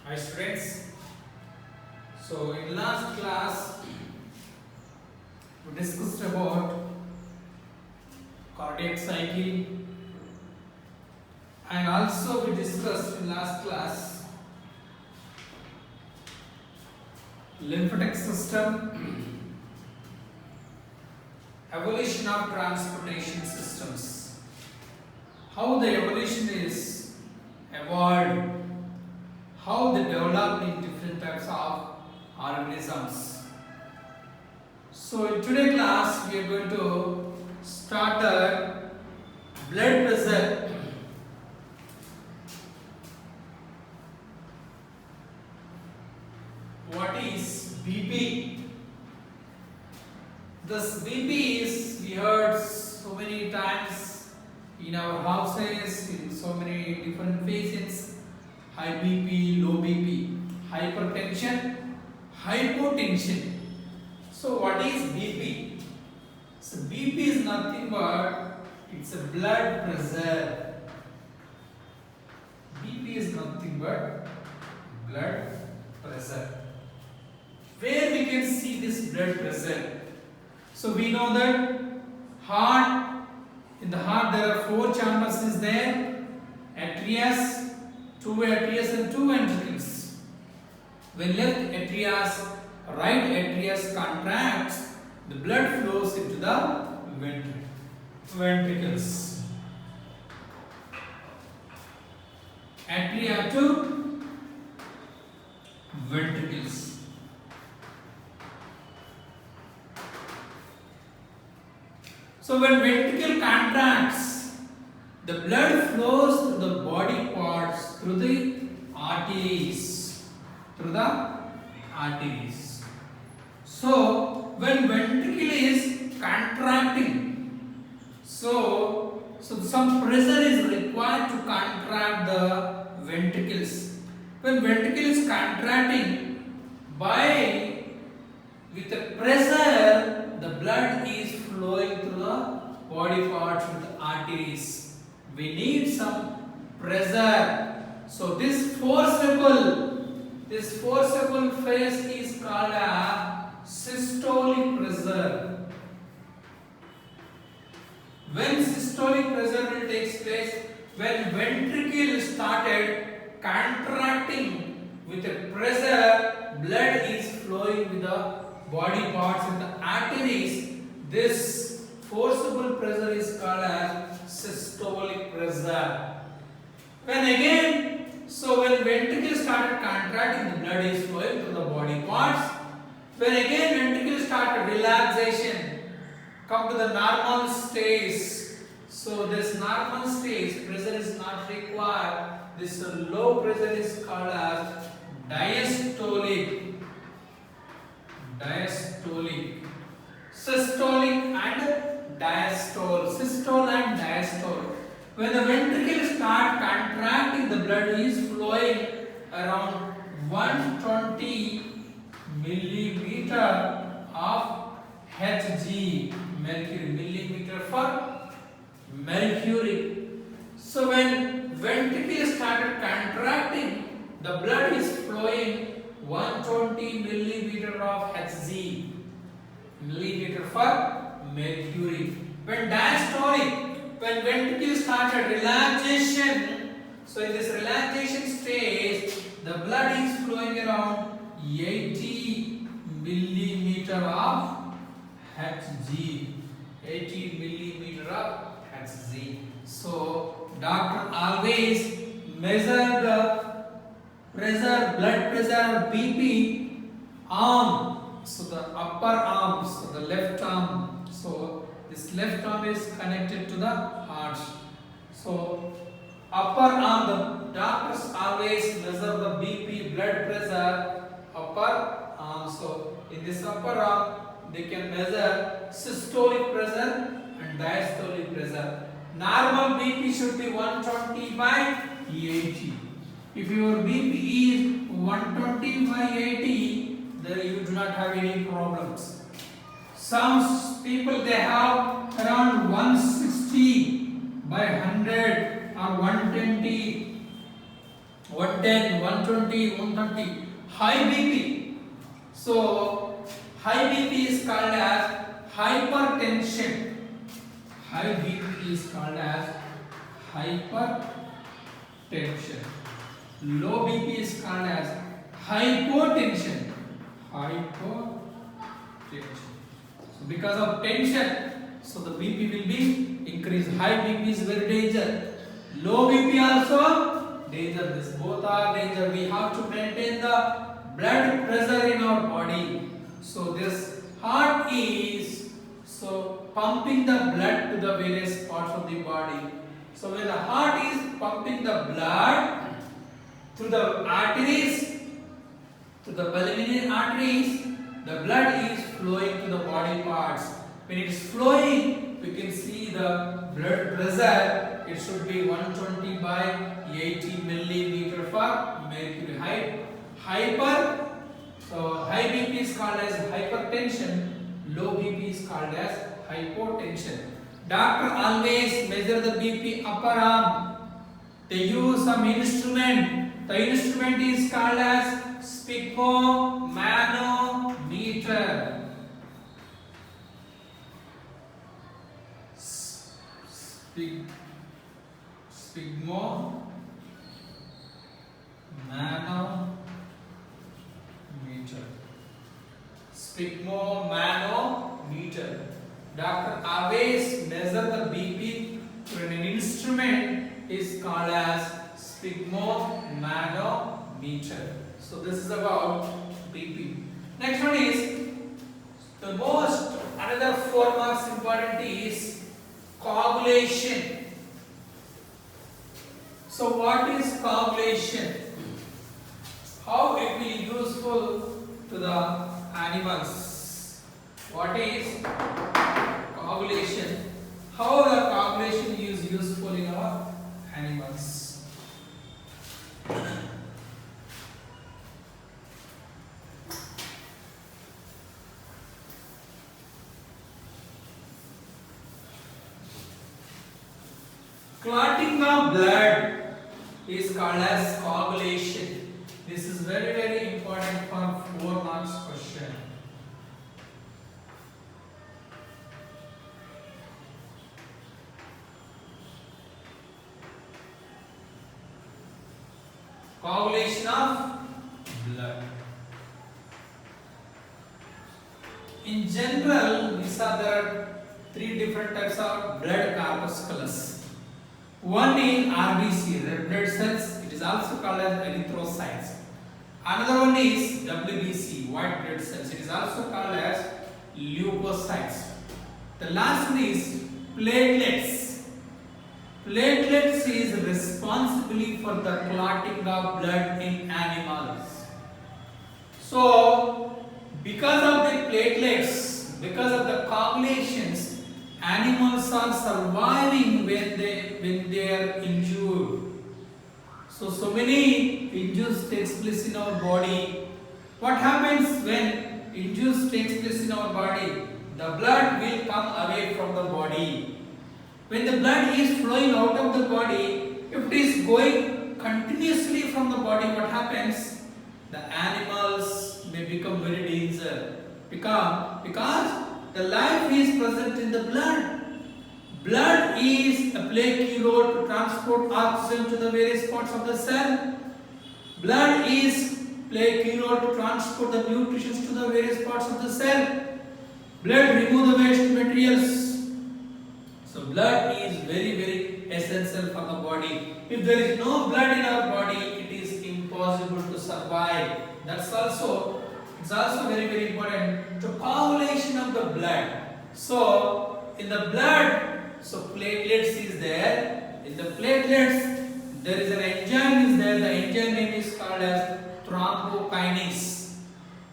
Hi students. So in last class we discussed about cardiac cycle and also we discussed in last class lymphatic system, evolution of transportation systems, how the evolution is evolved, how they developed in different types of organisms. So in today's class we are going to start the blood pressure. What is BP? This BP is we heard so many times in our houses in so many different patients. High BP, low BP, hypertension, hypotension. So what is BP? So BP is nothing but it's a blood pressure. BP is nothing but blood pressure. Where we can see this blood pressure? So we know that heart, in the heart there are four chambers is there, atreus, two atreus and two ventricles. When left atreus, right atreus contracts, the blood flows into the ventricles. Atria to ventricles. So when ventricle contracts, the blood flows through the body parts, through the arteries. So when ventricle is contracting, so some pressure is required to contract the ventricles. When ventricle is contracting, with the pressure, the blood is flowing through the body parts with the arteries. We need some pressure. So this forcible phase is called a systolic pressure. When systolic pressure will take place, when ventricle started contracting with a pressure, blood is flowing with the body parts and the arteries. This forcible pressure is called as systolic pressure. When ventricle started contracting, the blood is flowing to the body parts. When again ventricle started relaxation, come to the normal stage. So this normal stage, pressure is not required. This low pressure is called as diastolic. Systolic and diastole. Systole and diastole. When the ventricle start contracting, the blood is flowing around 120 millimeter of Hg, mercury, millimeter for mercury. So when ventricle started contracting, the blood is flowing 120 millimeter of Hg, millimeter for mercury. When diastolic, when ventricle started relaxation, so in this relaxation stage, the blood is flowing around 80 millimeter of Hg, 80 millimeter of Hg. So doctor always measure the pressure, blood pressure, BP arm. So the upper arm, so the left arm. So this left arm is connected to the heart. So upper arm, the doctors always measure the BP, blood pressure, upper arm. So in this upper arm, they can measure systolic pressure and diastolic pressure. Normal BP should be 120 by 80. If your BP is 120 by 80, then you do not have any problems. Some people they have around 160 by 100 or 120 110, 120, 130. High BP. So high BP is called as hypertension. High BP is called as hypertension. Low BP is called as hypotension. Hypotension. So because of tension, so the BP will be increased. High BP is very danger. Low BP also danger. This both are danger. We have to maintain the blood pressure in our body. So this heart is pumping the blood to the various parts of the body. So when the heart is pumping the blood through the arteries, to the pulmonary arteries, the blood is flowing to the body parts. When it is flowing, we can see the blood pressure. It should be 120 by 80 millimeter for mercury. High BP is called as hypertension. Low BP is called as hypotension. Doctor always measure the BP upper arm. They use some instrument. The instrument is called as sphygmomanometer. Sphygmomanometer. Doctor always measure the BP through an instrument is called as sphygmomanometer. So this is about BP. Next one is the another 4 marks important is coagulation. So what is coagulation? How it will be useful to the animals? What is coagulation? How the coagulation is useful in our animals? Clotting of blood is called as coagulation. This is very, very important for 4 marks question. Coagulation of blood. In general, there are 3 different types of blood corpuscles. One is RBC, red blood cells. It is also called as erythrocytes. Another one is WBC, white blood cells. It is also called as leukocytes. The last one is platelets. Platelets is responsible for the clotting of blood in animals. So, because of the platelets, because of the coagulations, animals are surviving when they are injured. So many injuries takes place in our body. What happens when injuries takes place in our body? The blood will come away from the body. When the blood is flowing out of the body, if it is going continuously from the body, what happens? The animals may become very dangerous. Because the life is present in the blood. Blood is a play key role to transport oxygen to the various parts of the cell. Blood is play key role to transport the nutrition to the various parts of the cell. Blood remove the waste materials. So blood is very, very essential for the body. If there is no blood in our body, it is impossible to survive. It's also very, very important to coagulation of the blood. So in the blood, platelets is there. In the platelets, there is an enzyme is there. The enzyme name is called as thrombokinase.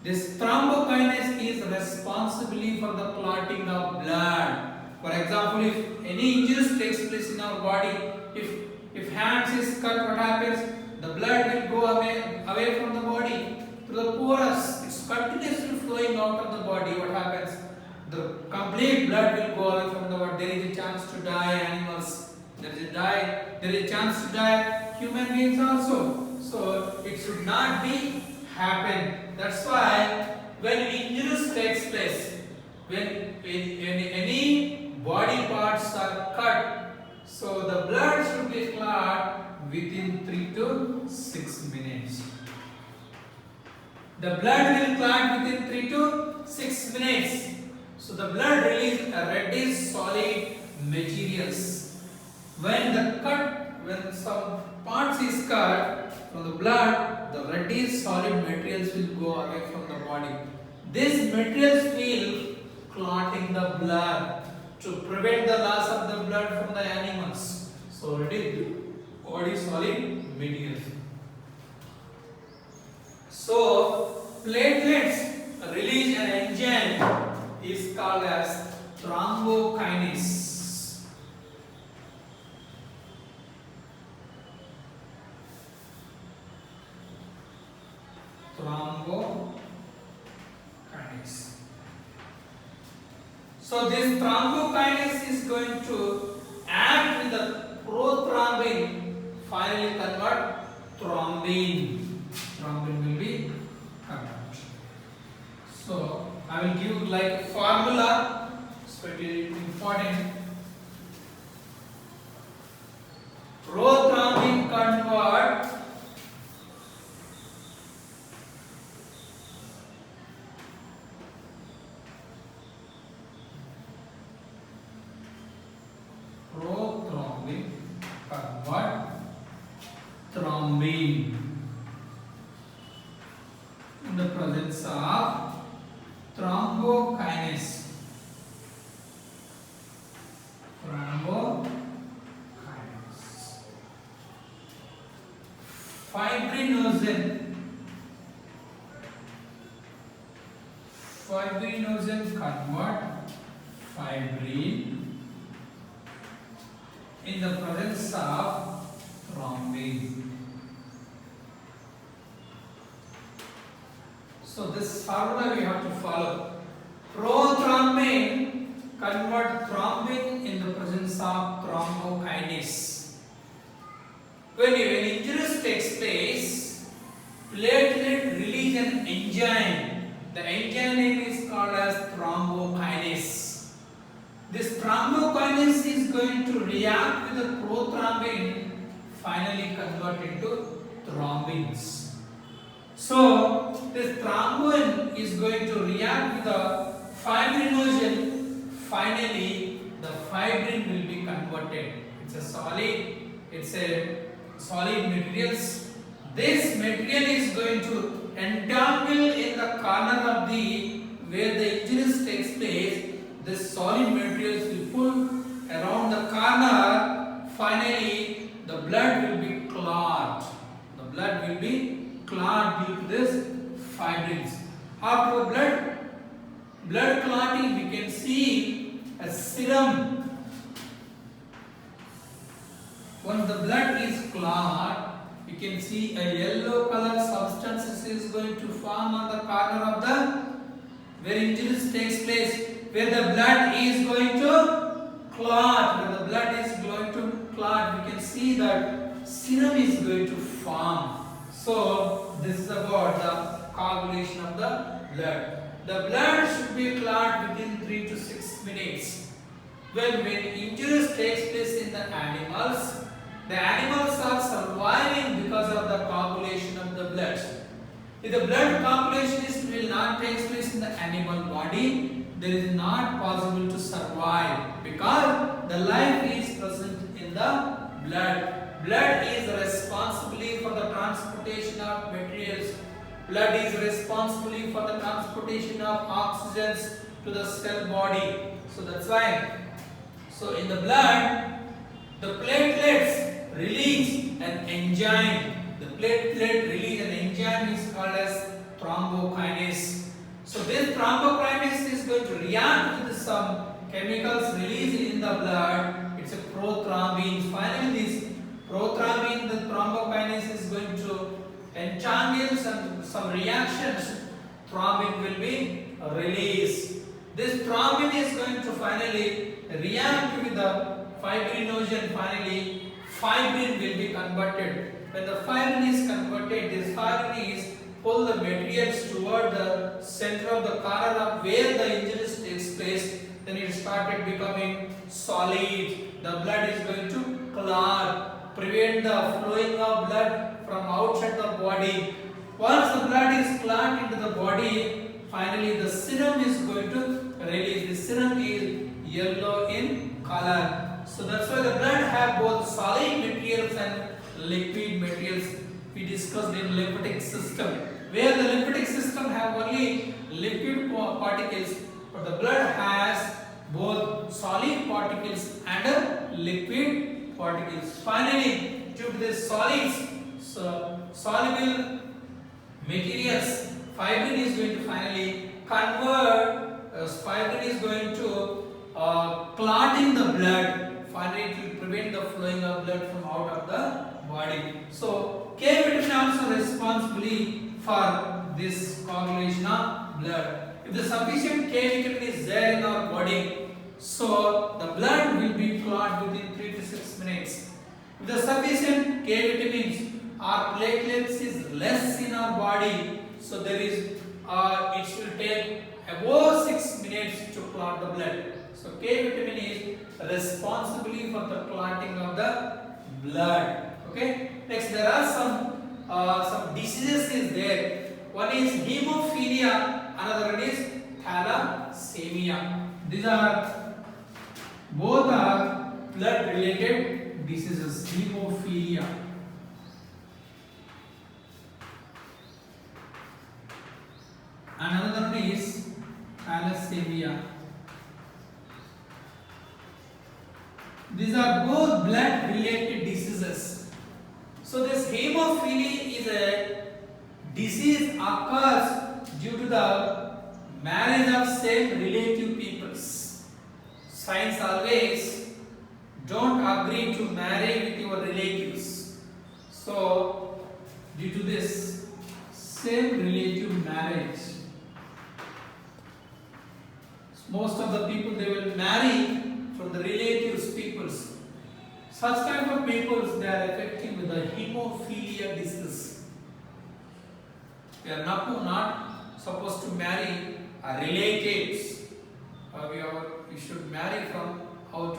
This thrombokinase is responsible for the clotting of blood. For example, if any injury takes place in our body, if hands is cut, what happens? The blood will go away from the body to the porous. It's continuously flowing out of the body. What happens? The complete blood will go away from the body. There is a chance to die animals. There is a chance to die human beings also. So So it should not be happen. That's why when injuries takes place, when any body parts are cut, so the blood should be clot within 3 to 6 minutes. The blood will clot within 3 to 6 minutes. So the blood releases a reddish solid materials. When some parts is cut from the blood, the reddish solid materials will go away from the body. These materials will clotting the blood to prevent the loss of the blood from the animals. So reddish body solid materials. So platelets release an enzyme is called as thrombokinase. So this thrombokinase is going to act with the prothrombin, finally convert thrombin. Thrombin will be converted. So I will give like formula. So it is important. Prothrombin convert thrombin in the presence of thrombokinase. Fibrinogen convert fibrin in the presence of thrombin. So this formula we have to follow. Prothrombin convert thrombin in the presence of thrombokinase. When injury takes place, platelet release an enzyme. The enzyme name is called as thrombokinase. This thrombokinase is going to react with the prothrombin, finally convert into thrombins. So this thrombin is going to react with the fibrinogen, finally the fibrin will be converted. It's a solid materials. This material is going to entangle in the corner of the where the injuries takes place. This solid materials will pull around the corner. Finally, the blood will be clot. The blood will be clot due to this fibrins. After blood clotting, we can see a serum. Once the blood is clot, we can see a yellow color substance is going to form on the corner of the where injuries takes place, where the blood is going to clot. When the blood is going to clot, we can see that serum is going to form. So this is about the coagulation of the blood. The blood should be clot within 3 to 6 minutes. When injuries takes place in the animals are surviving because of the coagulation of the blood. If the blood coagulation will not take place in the animal body, there is not possible to survive because the life is present in the blood. Blood is responsible for the transportation of materials. Blood is responsible for the transportation of oxygens to the cell body. So that's why. So in the blood, the platelets release an enzyme. The platelet release an enzyme is called as thrombokinase. So this thrombokinase is going to react with some chemicals released in the blood. It's a prothrombin. Finally, this prothrombin, the thrombokinase is going to entangle some reactions. Thrombin will be released. This thrombin is going to finally react with the fibrinogen, finally fibrin will be converted. When the fibrin is converted, this fibrin is pull the materials toward the center of the corner of where the injury takes place. Then it started becoming solid. The blood is going to clot, prevent the flowing of blood from outside the body. Once the blood is clot into the body, finally the serum is going to release. The serum is yellow in color. So that's why the blood have both solid materials and liquid materials. We discussed in lymphatic system, where the lymphatic system have only liquid particles, but the blood has both solid particles and liquid particles. Finally, due to this solids, soluble materials, fibrin is going to finally convert, fibrin is going to clot in the blood. Finally, it will prevent the flowing of blood from out of the body. So, K vitamin also responsible for this coagulation of blood. If the sufficient K vitamin is there in our body, so the blood will be clot within 3 to 6 minutes. If the sufficient K vitamins or platelets is less in our body, so there is it should take above 6 minutes to clot the blood. So K vitamin is responsible for the clotting of the blood. Okay. Next, there are some diseases is there. One is hemophilia, another one is thalassemia. These are both are blood related diseases. Hemophilia. Another one is thalassemia. These are both blood related diseases. So this hemophilia is a disease occurs due to the marriage of same relative peoples. Science always don't agree to marry with your relatives. So due to this same relative marriage, most of the people they will marry from the relatives peoples. Such kind of peoples they are affected with the hemophilia disease. We are not supposed to marry our relatives. We should marry from out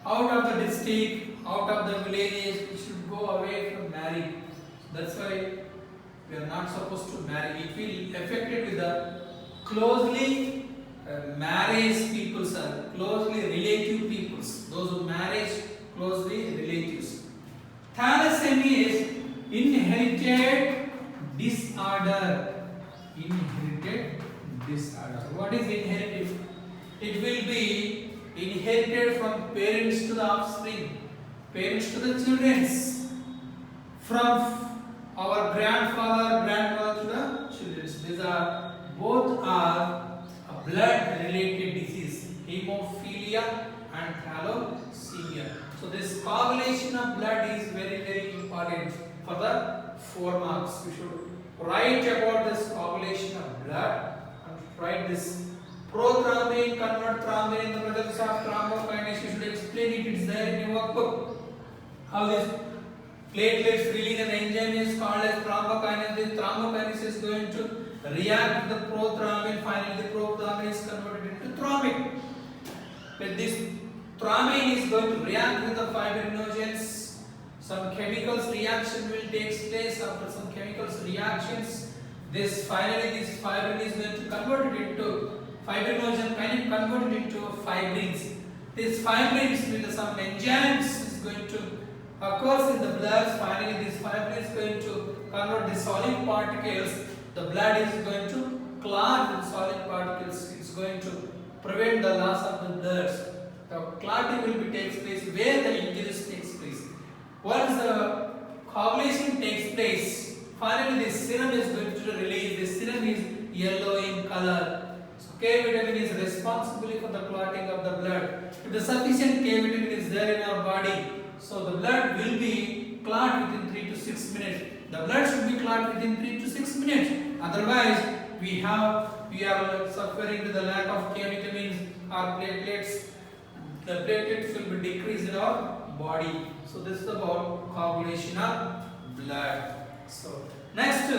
of the district, out of the villages. We should go away from marrying. That's why we are not supposed to marry. It will affected with the closely marriage peoples are closely relative peoples. Those who marriage closely relatives. Thalassemia is inherited disorder. Inherited disorder. What is inherited? It will be inherited from parents to the offspring, parents to the children, from our grandmother to the children. These are both are a blood related disease, hemophilia and thalassemia. So this coagulation of blood is very important for the 4 marks. We should write about this coagulation of blood and write this prothrombin, convert thrombin in the presence of thrombokinase. You should explain it. It's there in your workbook. How this platelets release an enzyme is called as thrombokinase. This thrombokinase is going to react with the prothrombin. Finally, the prothrombin is converted into thrombin. When this thrombin is going to react with the fibrinogens, some chemicals reaction will take place. After some chemicals reactions, this fibrin is going to convert it into fibrinogen, convert it into fibrins. These fibrins with some enzymes is going to occurs in the blood. Finally, this fibrin is going to convert the solid particles. The blood is going to clot with solid particles. It's going to prevent the loss of the blood. The clotting will be takes place where the injuries takes place. Once the coagulation takes place, finally the serum is going to release. The serum is yellow in color. So K vitamin is responsible for the clotting of the blood. If the sufficient K vitamin is there in our body, so the blood will be clot within 3 to 6 minutes. The blood should be clot within 3 to 6 minutes. Otherwise, we are suffering with the lack of K vitamins or platelets. the platelets will be decreased in our body. So this is about coagulation of blood. So next,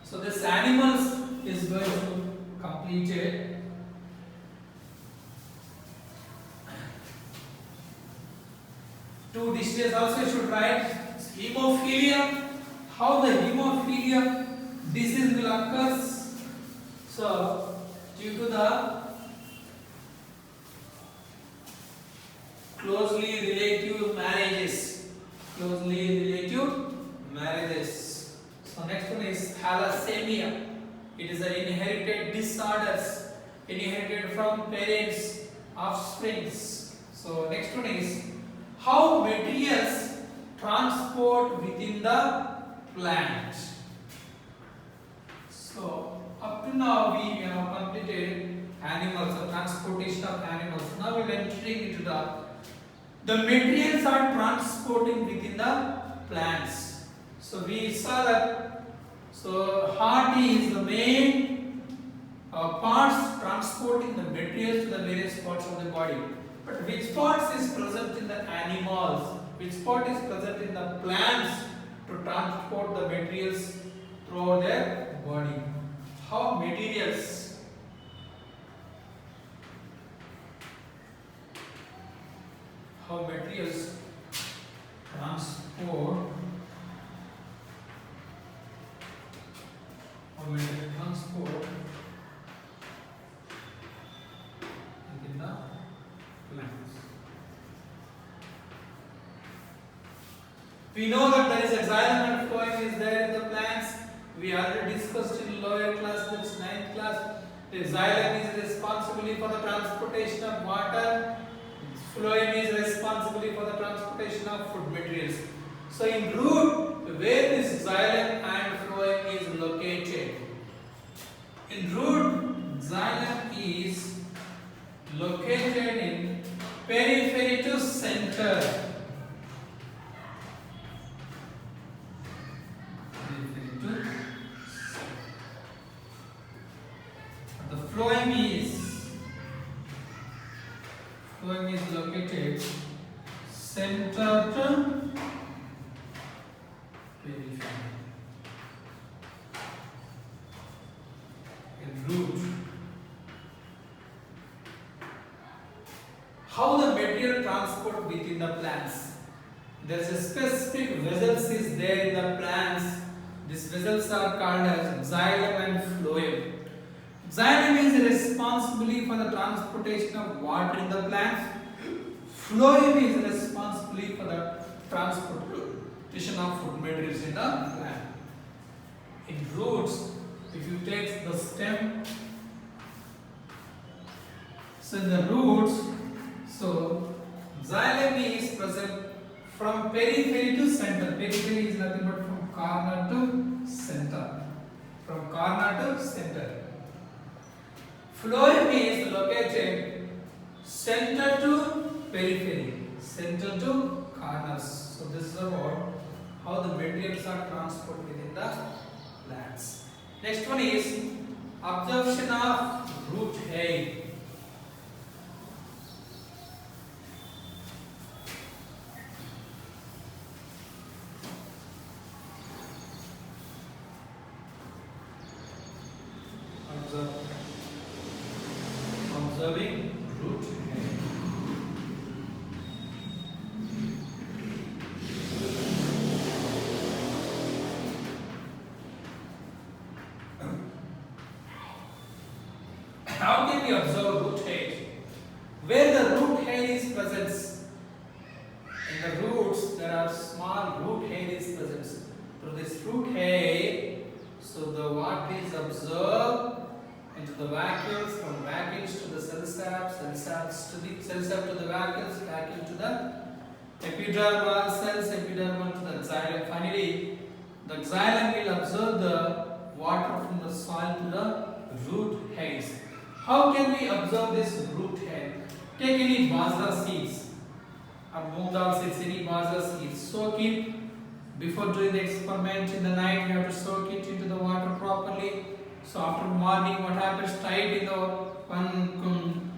so this animals is going to complete it. Two dishes also you should write. Hemophilia. How the hemophilia disease will occur. So due to the closely relative marriages. So next one is thalassemia. It is an inherited disorders inherited from parents, offsprings. So next one is how materials transport within the plant. So up to now we have completed animals, the transportation of animals. Now we are entering into the materials are transporting within the plants. So we saw that. So heart is the main parts transporting the materials to the various parts of the body. But which parts is present in the animals? Which part is present in the plants to transport the materials throughout their body? How materials transport within the plants. We know that there is a xylem and phloem is there in the plants. We already discussed in lower class, that is 9th class. The xylem is responsible for the transportation of water. Phloem is responsible for the transportation of food materials. So in root, where this xylem and phloem is located? In root, xylem is located in periphery to center. The phloem is located center to periphery. In root. How the material transport within the plants? There is a specific vessels is there in the plants. These vessels are called as xylem and phloem. Xylem is responsible for the transportation of water in the plants. Phloem is responsible for the transportation of food materials in the plant. In roots, if you take the stem, so in the roots, so xylem is present from periphery to center. Periphery is nothing but from corner to center. From corner to center. Phloem is located center to periphery, center to corners. So this is about how the materials are transported within the plants. Next one is absorption of root hair. Observing root hair. How can we observe root hair? Where the root hair is present, in the roots there are small root hair is present. Through this root hair, so the water is absorbed into the vacuoles, from vacuoles to the cell saps to the cell sap to the vacuoles, vacuole to the epidermal cells, epidermal to the xylem. Finally, the xylem will absorb the water from the soil to the root hairs. How can we observe this root hair? Take any bajra seeds or moong dal seeds, any bajra seeds, soak it before doing the experiment. In the night, you have to soak it into the water properly. So after morning, what happens? Tie it in the one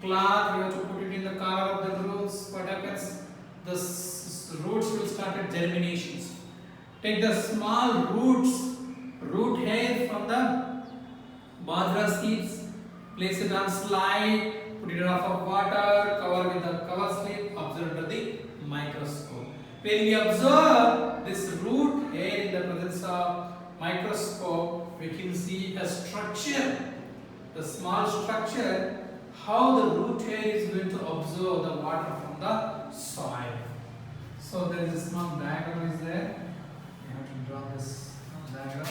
cloth. You have to put it between the collar of the roots, what happens? The roots will start at germinations. Take the small root hair from the bajra seeds, place it on slide, put it off of water, cover with the cover slip, observe under the microscope. When we observe this root hair in the presence of microscope, we can see a structure, the small structure, how the root hair is going to absorb the water from the soil. So there is a small diagram is there. You have to draw this diagram.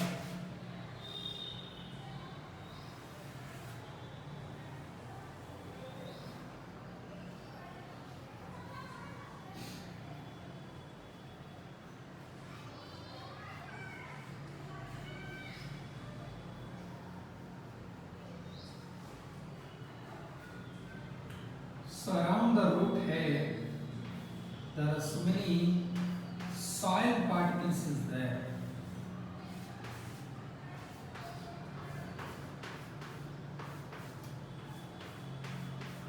So around the root hair, there are so many soil particles is there.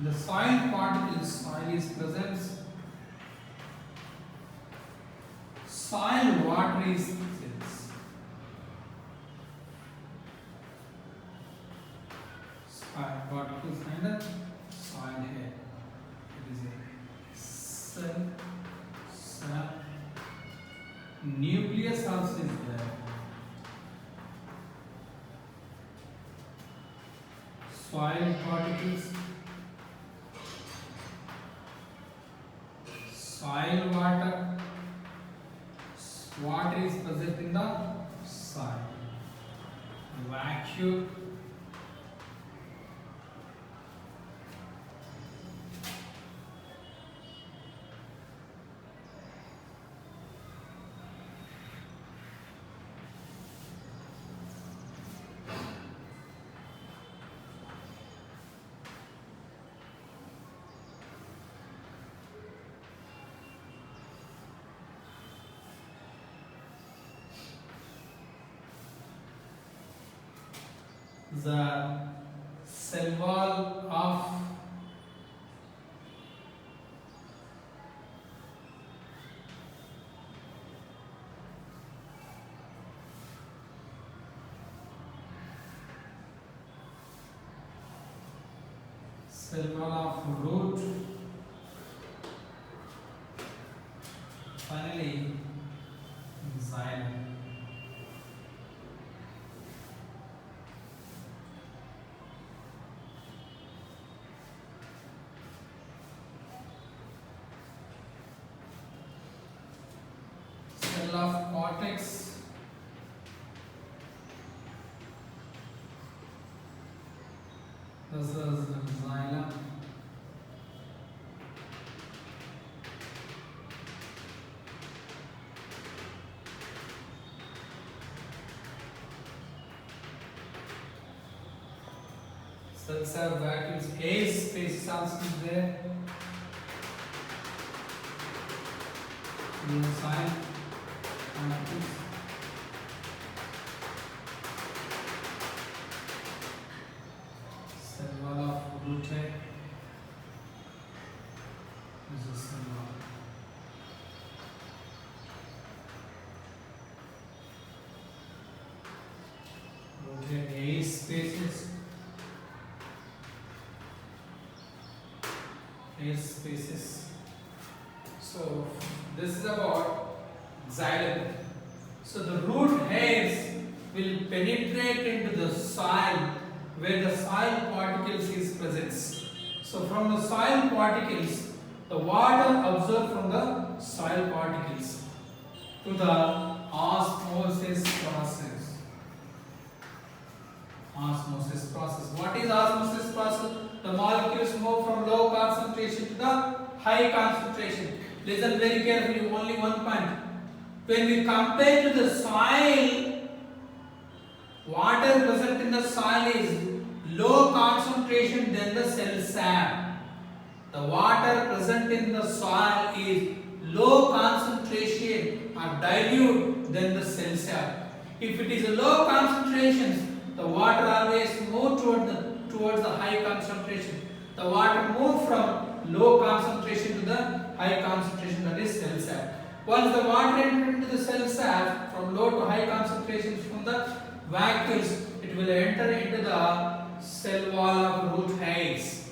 The soil particles, soil is present. Soil water is present. Soil particles and the soil hair. It is a cell nucleus also is there. Soil particles, soil water, water is present in the soil. Vacuum, the cell wall of root. Finally, xylem. Cell of cortex, this is xylem. Cells have vacuums. A space is also there. Sign. Cell wall of root hair. This is cell wall. Root hair A spaces. A spaces. So this is about xylem. So the root hairs will penetrate into the soil where the soil particles is present. So from the soil particles, the water absorbed from the soil particles to the osmosis process. Osmosis process. What is osmosis process? The molecules move from low concentration to the high concentration. Listen very carefully, only one point. When we compare to the soil, water present in the soil is low concentration than the cell sap. The water present in the soil is low concentration or dilute than the cell sap. If it is a low concentration, the water always move towards the high concentration. The water move from low concentration to the high concentration, that is cell sap. Once the water enters into the cell sap from low to high concentration from the vacuoles, it will enter into the cell wall of root hairs.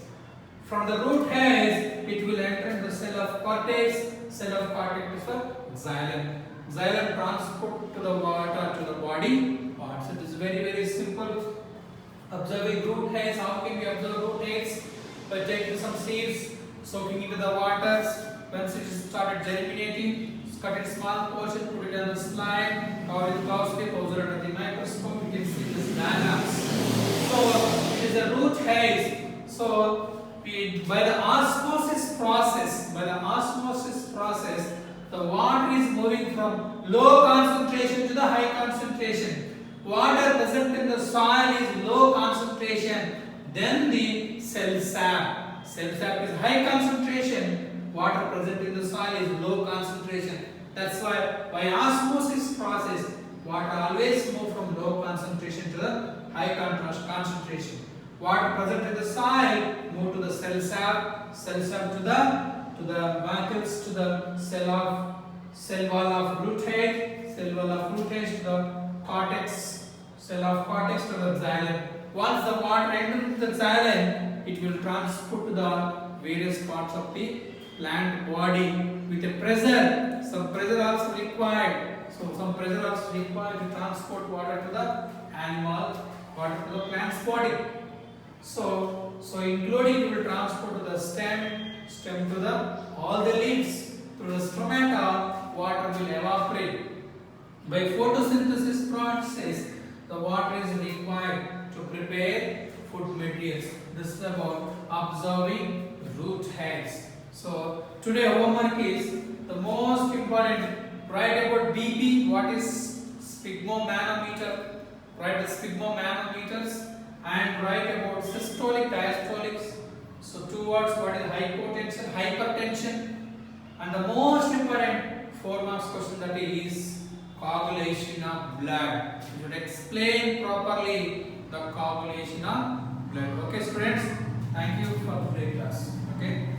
From the root hairs, it will enter into the cell of cortex. Cell of cortex is for xylem. Xylem transport to the water to the body parts. It is very simple. Observing root hairs. How can we observe root hairs? By taking some seeds, soaking into the waters. Once it started germinating, cut it small portion, put it on the slide, cover with cloth tape, observe it under the microscope. You can see this diagrams. So it is a root hairs. So by the osmosis process, the water is moving from low concentration to the high concentration. Water present in the soil is low concentration. Then the cell sap. Cell sap is high concentration. Water present in the soil is low concentration. That's why by osmosis process, water always move from low concentration to the high concentration. Water present in the soil move to the cell sap to the vacuoles, to the cell wall of root hair, to the cortex, cell of cortex to the xylem. Once the water enters into the xylem, it will transport to the various parts of the plant body with a pressure. Some pressure also required. So some pressure also required to transport water to the animal, water to the plant's body. So including it will transport to the stem to the all the leaves. Through the stomata, water will evaporate. By photosynthesis process, the water is required to prepare food materials. This is about observing root hairs. So today homework is the most important. Write about BP. What is sphygmomanometer? Write the sphygmomanometers and write about systolic, diastolics. So two words. What is hypotension, hypertension, and the most important 4 marks question, that is coagulation of blood. You should explain properly the coagulation of blood. Okay, students. Thank you for the class. Okay.